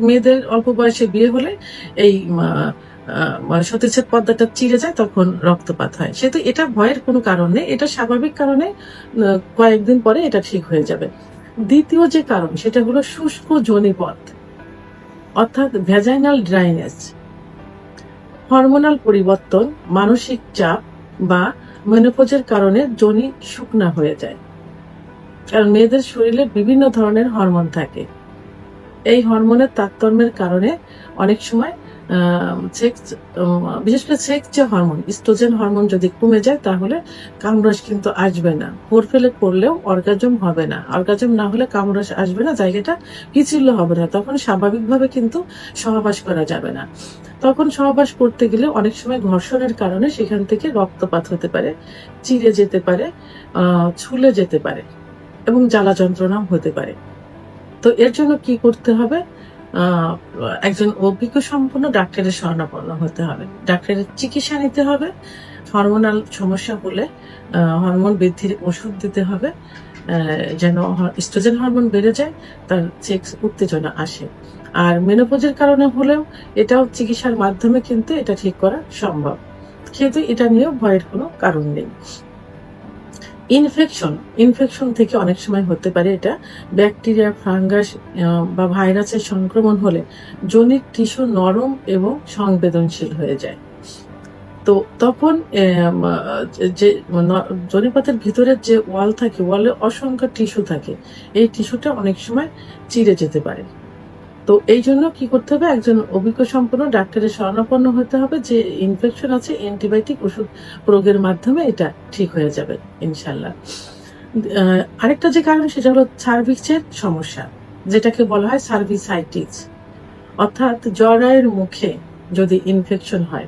মেয়েদের অল্প বয়সে বিয়ে হলে এই সতীচ্ছেদ পর্দাটা চিড়ে যায়, তখন রক্তপাত হয়। সেহেতু এটা ভয়ের কোনো কারণ নেই, এটা স্বাভাবিক কারণে কয়েকদিন পরে এটা ঠিক হয়ে যাবে। দ্বিতীয় যে কারণ সেটা হলো শুষ্ক যোনিপথ, অর্থাৎ ভ্যাজাইনাল ড্রাইনেস। হরমোনাল পরিবর্তন, মানসিক চাপ বা মেনোপজের কারণে যোনি শুকনা হয়ে যায়। কারণ মেয়েদের শরীরে বিভিন্ন ধরনের হরমোন থাকে, এই হরমোনের তারতম্যের কারণে অনেক সময় বিশেষ করে সেক্স যে হরমোন, ইস্ট্রোজেন হরমোন যদি কমে যায় তাহলে কামরস কিন্তু আসবে না। ভোর ফেলে করলেও অর্গাজম হবে না, অর্গাজম না হলে কামরস আসবে না, জায়গাটা পিছিল্য হবে না, তখন স্বাভাবিকভাবে কিন্তু সহবাস করা যাবে না। তখন সহবাস করতে গেলে অনেক সময় ঘর্ষণের কারণে সেখান থেকে রক্তপাত হতে পারে, চিড়ে যেতে পারে, ছুলে যেতে পারে এবং জ্বালা যন্ত্রণাও হতে পারে। তো এর জন্য কি করতে হবে? একজন অভিজ্ঞ সম্পন্ন ডাক্তারের শরণাপন্ন হতে হবে, ডাক্তারের চিকিৎসা নিতে হবে। হরমোনাল সমস্যা হলে হরমোন বৃদ্ধির ওষুধ দিতে হবে, যেন ইস্ট্রোজেন হরমোন বেড়ে যায়, তার সেক্স উত্তেজনা আসে। আর মেনোপজের কারণে হলেও এটাও চিকিৎসার মাধ্যমে কিন্তু এটা ঠিক করা সম্ভব, কিন্তু এটা নিয়েও ভয়ের কোনো কারণ নেই। ইনফেকশন থেকে অনেক সময় হতে পারে, এটা ব্যাকটেরিয়া, ফাঙ্গাস বা ভাইরাসের সংক্রমণ হলে যোনিক টিস্যু নরম এবং সংবেদনশীল হয়ে যায়। তো তখন যে যোনিপথের ভিতরের যে ওয়াল থাকে, ওয়ালে অসংখ্য টিস্যু থাকে, এই টিস্যুটা অনেক সময় চিড়ে যেতে পারে। তো এই জন্য কি করতে হবে? একজন অভিজ্ঞ সম্পন্ন ডাক্তারের শরণাপন্ন হতে হবে। যে ইনফেকশন আছে, অ্যান্টিবায়োটিক ওষুধ প্রয়োগের মাধ্যমে এটা ঠিক হয়ে যাবে ইনশাল্লাহ। আরেকটা যে কারণ সেটা হলো সার্ভিক্সের সমস্যা, যেটাকে বলা হয় সার্ভিসাইটিস, অর্থাৎ জরায়ুর মুখে যদি ইনফেকশন হয়,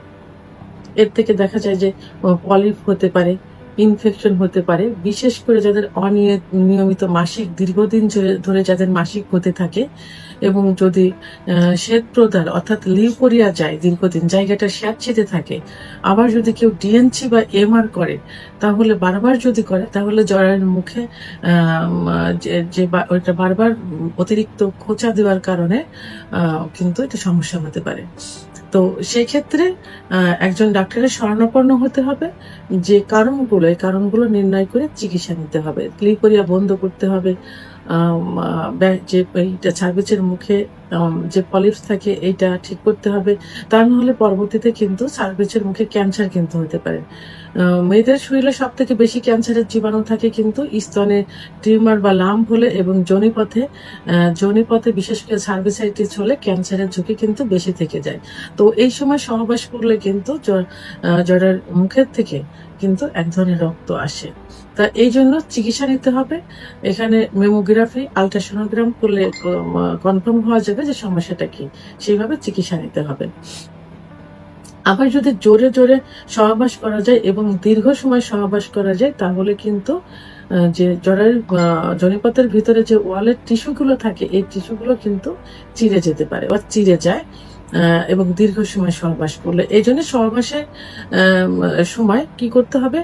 এর থেকে দেখা যায় যে পলিপ হতে পারে, ইনফেকশন হতে পারে। বিশেষ করে যাদের অনিয়মিত মাসিক, দীর্ঘদিন ধরে যাদের মাসিক হতে থাকে এবং যদি শ্বেত প্রদার অর্থাৎ লিউকোরিয়া যায় দীর্ঘদিন, জায়গাটা স্যাঁতসেঁতে থাকে, আবার যদি কেউ ডিএনসি বা এমআর করে, তাহলে বারবার যদি করে, তাহলে জরায়ুর মুখে যে ওইটা বারবার অতিরিক্ত খোঁচা দেওয়ার কারণে কিন্তু এটা সমস্যা হতে পারে। তো সেই ক্ষেত্রে একজন ডাক্তারের শরণাপন্ন হতে হবে। যে কারণগুলো, এই কারণগুলো নির্ণয় করে চিকিৎসা নিতে হবে। লিউকোরিয়া বন্ধ করতে হবে, যে এইটা সার্ভিসের মুখে যে পলিপস থাকে এইটা ঠিক করতে হবে। তা না হলে পরবর্তীতে কিন্তু সার্ভিসের মুখে ক্যান্সার কিন্তু হতে পারে। মেয়েদের শরীরে সব থেকে বেশি ক্যান্সারের জীবাণু থাকে কিন্তু স্তনে টিউমার বা লাম্প হলে এবং যোনিপথে বিশেষ করে সার্ভিসাইটিস হলে ক্যান্সারের ঝুঁকি কিন্তু বেশি থেকে যায়। তো এই সময় সহবাস করলে কিন্তু জরার মুখের থেকে কিন্তু এক ধরনের রক্ত আসে। তা এই জন্য চিকিৎসা নিতে হবে। এখানে মেমোগ্রাফি, আলট্রাসোনোগ্রাম করলে কনফার্ম হওয়া যাবে যে সমস্যাটা কি, সেইভাবে চিকিৎসা নিতে হবে। আবার যদি জোরে জোরে সহবাস করা যায় এবং দীর্ঘ সময় সহবাস করা যায় তাহলে কিন্তু যে জনিপথের ভিতরে যে ওয়ালের টিস্যুগুলো থাকে এই টিস্যুগুলো কিন্তু চিড়ে যেতে পারে বা চিড়ে যায় এবং দীর্ঘ সময় সহবাস করলে। এই জন্য সহবাসের সময় কি করতে হবে,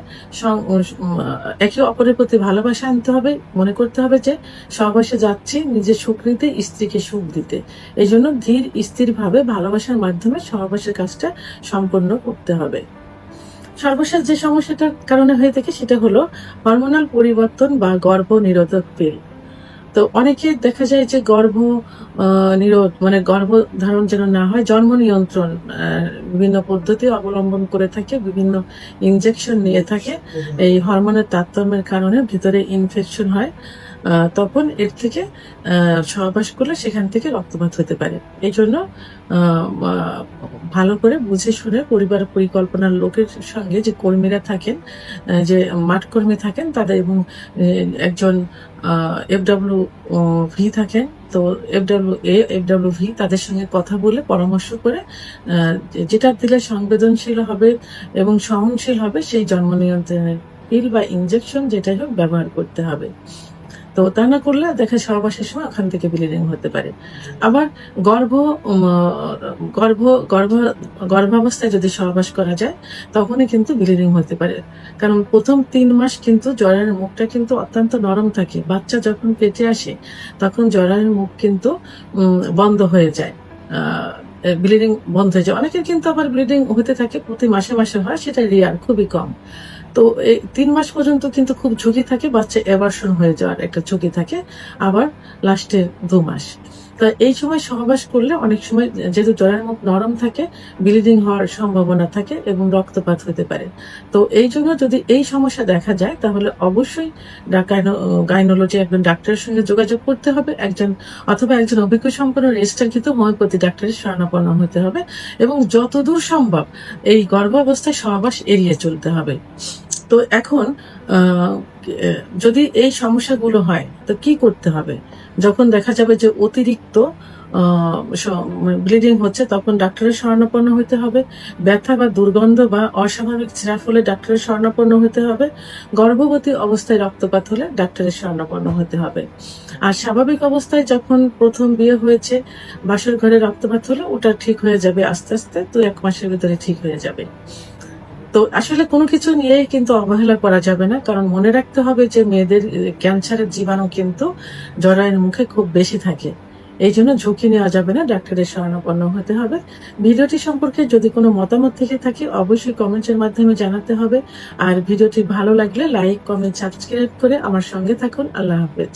একে অপরের প্রতি ভালোবাসা আনতে হবে, মনে করতে হবে যে সহবাসে যাচ্ছি নিজের সুখ নিতে, স্ত্রীকে সুখ দিতে। এই জন্য ধীর স্থিরভাবে ভালোবাসার মাধ্যমে সহবাসের কাজটা সম্পন্ন করতে হবে। সর্বশেষ যে সমস্যাটার কারণে হয়ে থাকে সেটা হলো হরমোনাল পরিবর্তন বা গর্ভ নিরোধক পিল। তো অনেকে দেখা যায় যে গর্ভ ধারণ যেন না হয়, জন্ম নিয়ন্ত্রণ বিভিন্ন পদ্ধতি অবলম্বন করে থাকে, বিভিন্ন ইনজেকশন নিয়ে থাকে। এই হরমোনের তারতম্যের কারণে ভিতরে ইনফেকশন হয়, তখন এর থেকে সহবাস করলে সেখান থেকে রক্তপাত হতে পারে। এই জন্য ভালো করে বুঝে শুনে পরিবার পরিকল্পনার লোকের সঙ্গে যে কর্মীরা থাকেন, যে মাঠ কর্মী থাকেন তাদের এবং একজন FWV থাকেন, তো FWV তাদের সঙ্গে কথা বলে পরামর্শ করে যেটা দিলে সংবেদনশীল হবে এবং সহনশীল হবে সেই জন্ম নিয়ন্ত্রণের পিল বা ইনজেকশন যেটাই হোক ব্যবহার করতে হবে। তো তা না করলে দেখা সহবাসের সময় ওখান থেকে ব্লিডিং হতে পারে। আবার গর্ভাবস্থায় যদি সহবাস করা যায় তখনই কিন্তু ব্লিডিং হতে পারে, কারণ প্রথম 3 মাস কিন্তু জরায়ুর মুখটা কিন্তু অত্যন্ত নরম থাকে। বাচ্চা যখন পেটে আসে তখন জরায়ুর মুখ কিন্তু বন্ধ হয়ে যায়, ব্লিডিং বন্ধ হয়ে যায়। অনেকের কিন্তু আবার ব্লিডিং হতে থাকে প্রতি মাসে মাসে হয়, সেটা রিয়ার, খুবই কম। তো এই 3 মাস পর্যন্ত কিন্তু খুব ঝুঁকি থাকে, বাচ্চা অ্যাবর্শন হয়ে যাওয়ার একটা ঝুঁকি থাকে, আবার লাস্টে 2 মাস। তো এই সময় সহবাস করলে অনেক সময় যেহেতু জরায়ুর মুখ নরম থাকে, ব্লিডিং হওয়ার সম্ভাবনা থাকে এবং রক্তপাত হতে পারে। তো এই জন্য যদি এই সমস্যা দেখা যায় তাহলে অবশ্যই গাইনোলজি একজন ডাক্তারের সঙ্গে যোগাযোগ করতে হবে, একজন অভিজ্ঞ সম্পন্ন রেজিস্টারকৃত হোমিওপ্যাথি ডাক্তারের শরণাপন্ন হতে হবে এবং যতদূর সম্ভব এই গর্ভাবস্থায় সহবাস এড়িয়ে চলতে হবে। তো এখন যদি এই সমস্যাগুলো হয় তো কি করতে হবে? যখন দেখা যাবে যে অতিরিক্ত ব্লিডিং হচ্ছে তখন ডাক্তারের শরণাপন্ন হতে হবে। ব্যথা বা দুর্গন্ধ বা অস্বাভাবিক স্রাব হলে ডাক্তারের শরণাপন্ন হতে হবে। গর্ভবতী অবস্থায় রক্তপাত হলে ডাক্তারের শরণাপন্ন হতে হবে। আর স্বাভাবিক অবস্থায় যখন প্রথম বিয়ে হয়েছে, বাসর ঘরে রক্তপাত হলে ওটা ঠিক হয়ে যাবে আস্তে আস্তে, 1 মাসের ভিতরে ঠিক হয়ে যাবে। তো আসলে কোনো কিছু নিয়েই কিন্তু অবহেলা করা যাবে না, কারণ মনে রাখতে হবে যে মেয়েদের ক্যান্সারের জীবাণু কিন্তু জরায়ুর মুখে খুব বেশি থাকে। এই জন্য ঝুঁকি নেওয়া যাবে না, ডাক্তারের শরণাপন্ন হতে হবে। ভিডিওটি সম্পর্কে যদি কোনো মতামত থেকে থাকে অবশ্যই কমেন্টের মাধ্যমে জানাতে হবে। আর ভিডিওটি ভালো লাগলে লাইক, কমেন্ট, সাবস্ক্রাইব করে আমার সঙ্গে থাকুন। আল্লাহ হাফেজ।